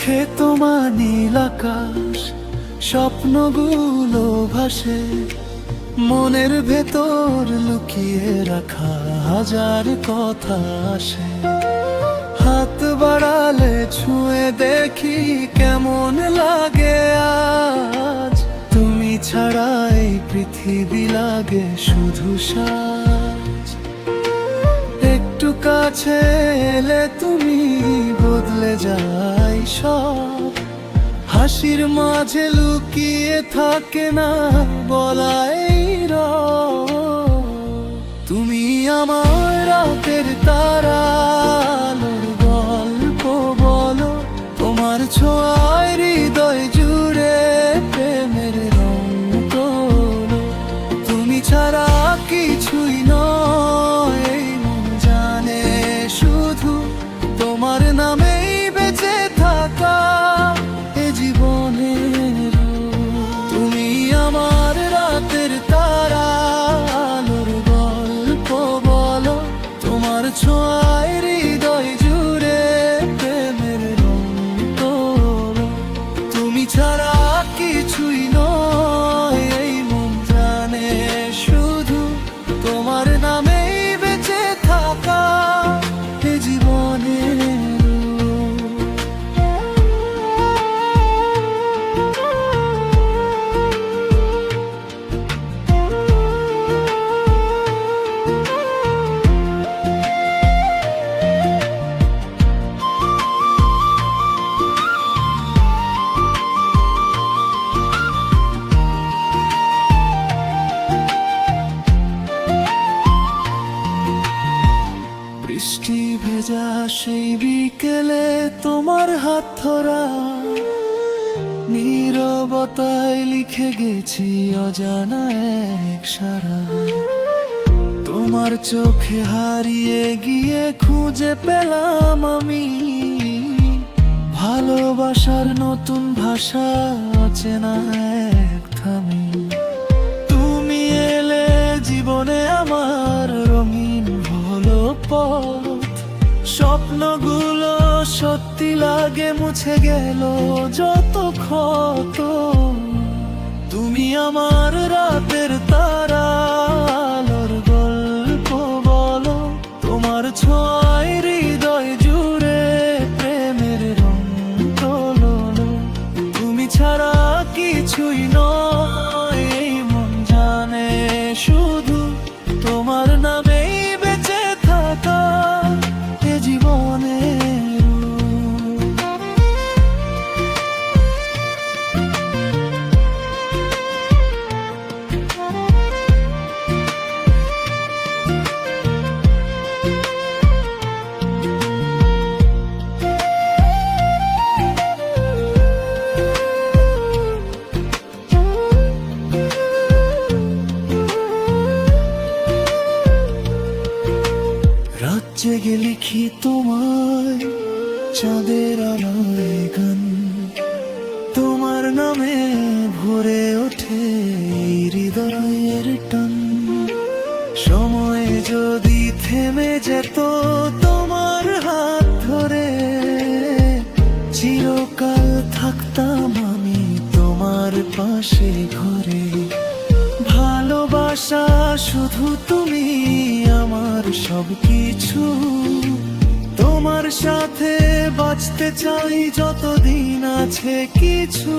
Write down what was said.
চোখে তোমার নীল আকাশ, স্বপ্নগুলো ভাসে, মনের ভেতর লুকিয়ে রাখা হাজার কথা আসে। হাত বাড়ালে ছুঁয়ে দেখি কেমন লাগে আজ, তুমি ছাড়া এই পৃথিবী লাগে শুধু সাজ। একটু কাছে এলে তুমি বদলে যাই সব, হাসির মাঝে লুকিয়ে থাকে না বলাই রব। তুমি আমার রাতের তারা, আলোর গল্প বলো, তোমার ছোঁয়ায় হৃদয় জুড়ে প্রেমের রং তোলো। তুমি ছাড়া কিছুই নয় এই মন জানে, শুধু তোমার নামেই বেঁচে থাকা এ জীবনের। তুমি আমার রাতের তারা, আলোর গল্প বলো, তোমার ছোঁয়ায় হৃদয় জুড়ে প্রেমের রং তোলো। তুমি ছাড়া কিছুই নয় এই মন জানে, শুধু তোমার নামেই বেঁচে থাকা এ জীবনের। বৃষ্টি ভেজা সেই বিকেলে তোমার হাত ধরা, নীরবতায় লিখে গেছি অজানা এক সারা। তোমার চোখে হারিয়ে গিয়ে খুঁজে পেলাম আমি ভালোবাসার নতুন ভাষা, অচেনা এক থামি। তুমি এলে জীবনে আমার রঙিন হলো পথ, স্বপ্নগুলো সত্যি লাগে মুছে গেল যত ক্ষত। তুমি আমার রাতের তারা, আলোর গল্প বলো, তোমার ছোঁয়ায় হৃদয় জুড়ে প্রেমের রং তোলো। তুমি ছাড়া কিছুই নয় এই মন জানে, শুধু তোমার নামেই বেঁচে থাকা এ জীবনের। রাত জেগে লিখি তোমায় চাঁদের আলোয় গান, তোমার নামে ভরে ওঠে হৃদয়ের টান। সময় যদি থেমে যেত তোমার হাত ধরে, চিরকাল থাকতাম আমি তোমার পাশে ঘরে। ভালোবাসা শুধু তুমি আমার সবকিছু, তোমার সাথে বাঁচতে চাই যতদিন আছে কিছু।